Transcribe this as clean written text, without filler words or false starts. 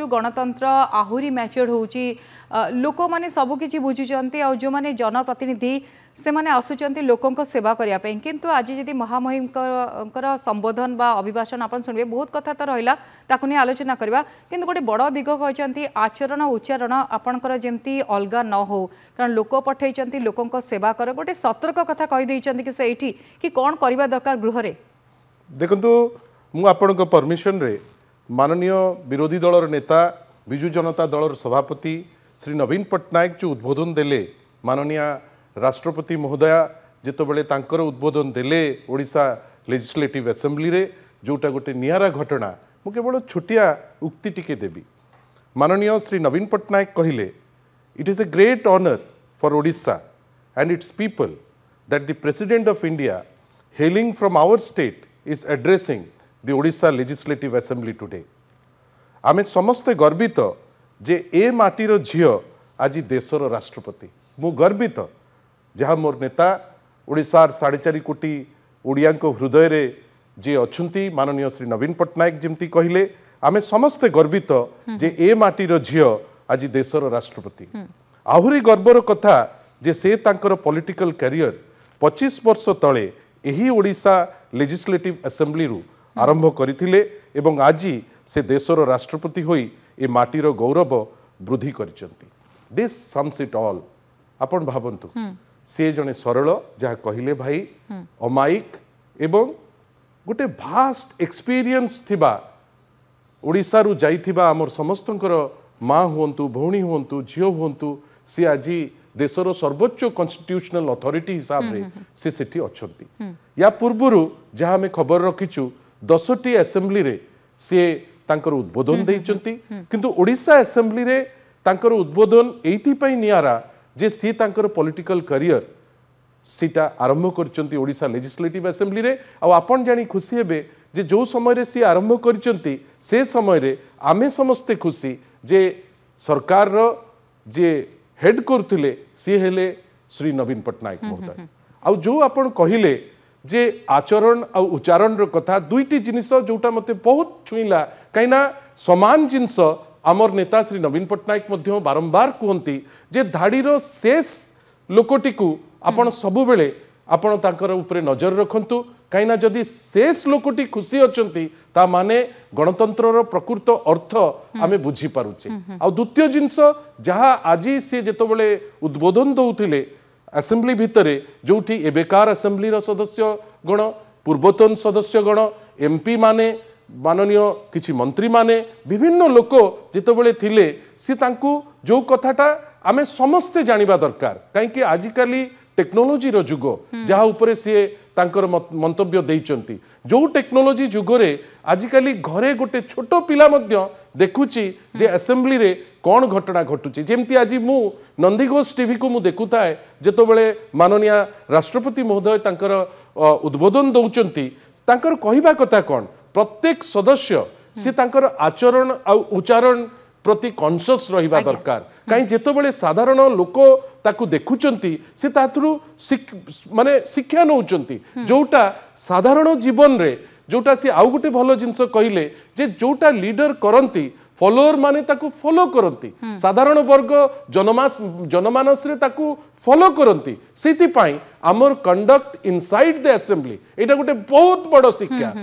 गणतंत्र आहुरी मैच्योर होउची लोक माने सबकिछि बुझुचंती आ जो माने जनप्रतिनिधि से माने आसुचंती लोकों को सेवा करिया पे किंतु आज जदि महामहिम संबोधन बा अभिभाषण आपण सुनबे बहुत कथा तो रहिला ताकु नै आलोचना करबा किंतु गोटे बड़ दिग कहचंती आचरण उच्चारण आपणकर जेमती अलगा न हो कारण लोक पठैचंती लोकों को सेवा कर गोटे सतर्क कथा कहि दैचंती कि सेठी कि कोन करबा दरकार गृह रे देखंतु मु आपणक परमिशन रे माननीय विरोधी दलर नेता विजु जनता दलर सभापति श्री नवीन पट्टनायक जो उद्बोधन देले माननीय राष्ट्रपति महोदया जितेबले तांकर उद्बोधन देले ओडिशा लेजिस्लेटिव असेंबली रे जोटा गोटे नियारा घटना मु केवल छोटिया उक्ति टिके देबी माननीय श्री नवीन पट्टनायक कहिले it is a great honour for Odisha and its people that the president of India hailing from our state is addressing the Odisha legislative assembly today आमे समस्ते गर्वित जे ए माटीर झियो आज देशर राष्ट्रपति मु गर्वित जहाँ मोर नेता ओडिशार 4.5 कोटी ओडिया हृदय रे जे अछंती माननीय श्री नवीन पट्टनायक जमती कहले आमे समस्ते गर्वित जे ए माटीर झियो आज देशर राष्ट्रपति आहुरी गर्वर कथा जे से तांकर पॉलिटिकल कैरियर 25 वर्ष तले एही ओडिशा लेजिस्लेटिव असेंबली रु आरंभ करथिले एवं आज से देशर राष्ट्रपति होई ए माटीर गौरव वृद्धि करिसंती दिस सम्स इट ऑल आपण भावंतु से जने सरल जहाँ कहले भाई अमायिक एवं गोटे भास्ट एक्सपीरियंस थिबा ओडिशा रु जाइथिबा हमर समस्तंकर माँ हुंतु भौणी हुंतु झियो हुंतु सी आज देशर सर्वोच्च कॉन्स्टिट्यूशनल अथॉरिटी हिसाब रे से सेठी अछंती या पूर्वरु जहाँ हमें खबर रखिचु 10टी असेंबली रे से तांकर उद्बोधन देइचंती किंतु ओडिशा असेंबली रे तांकर उद्बोधन एइथि पई नियारा जे सी तांकर पॉलिटिकल करियर सीटा आरंभ करचंती ओडिशा लेजिस्लेटिव असेंबली रे आ आपण जानी खुशी हेबे जे जो समय रे सी आरंभ करचंती से समय रे आमे समस्ते खुशी जे सरकार रो जे हेड करथिले सी हेले श्री नवीन पट्टनायक महोदय आ जो आपण कहिले जे आचरण आ उच्चारण रो कथा दुईटी जिनिस जोटा मते बहुत छुईला काइना समान जिनिस आमर नेता श्री नवीन पट्टनायक मध्य बारंबार कहती जे धाड़ीर शेष लोकटी को आपण सबु बेले आपण तांकर ऊपर नजर रखंतु कहीं जदि शेष लोकटी खुशी अछंती ता माने गणतंत्र प्रकृत अर्थ आमे बुझी पारुचे आ द्वितीय जिंस जहाँ आज से जेतबेले उद्बोधन दउथिले असेंबली भितरे जोठी एबेकार असेंबली रो सदस्य गण पूर्वतन सदस्य गण एमपी माने माननीय किछि मंत्री माने विभिन्न लोक जितेबले थिले सी तांकु जो कथाटा आमे समस्ते जानिबा दरकार कहीं आजिकाली टेक्नोलोजी रो जुग जहाँ उपरे सी तांकर मंतव्य देइचंती जो टेक्नोलोजी जुगरे आजिकाली घरे गोटे छोट पिला मध्य देखुची जे असेंबली रे कौन घटना घटुची जेमती आज मु नंदीघोष टीवी को मु देखुताए जेतबेले माननीय राष्ट्रपति महोदय तांकर उद्बोधन दउचंती तांकर कहिबा कथा कौन प्रत्येक सदस्य से तांकर आचरण आ उच्चारण प्रति कॉन्शियस रहिबा दरकार कहीं जेतबेले साधारण लोक ताकू देखुचंती से ताथुरु माने शिक्षा नउचंती जोटा साधारण जीवन रे जोटा से आउ गोटे भलो जिंस कहिले जे जोटा लीडर करंती फॉलोअर माने ताकू फॉलो करंती साधारण वर्ग जनमानस रे ताकू फॉलो करंती सेति पाई आमर कंडक्ट इनसाइड द असेंबली एटा गोटे बहुत बड़ शिक्षा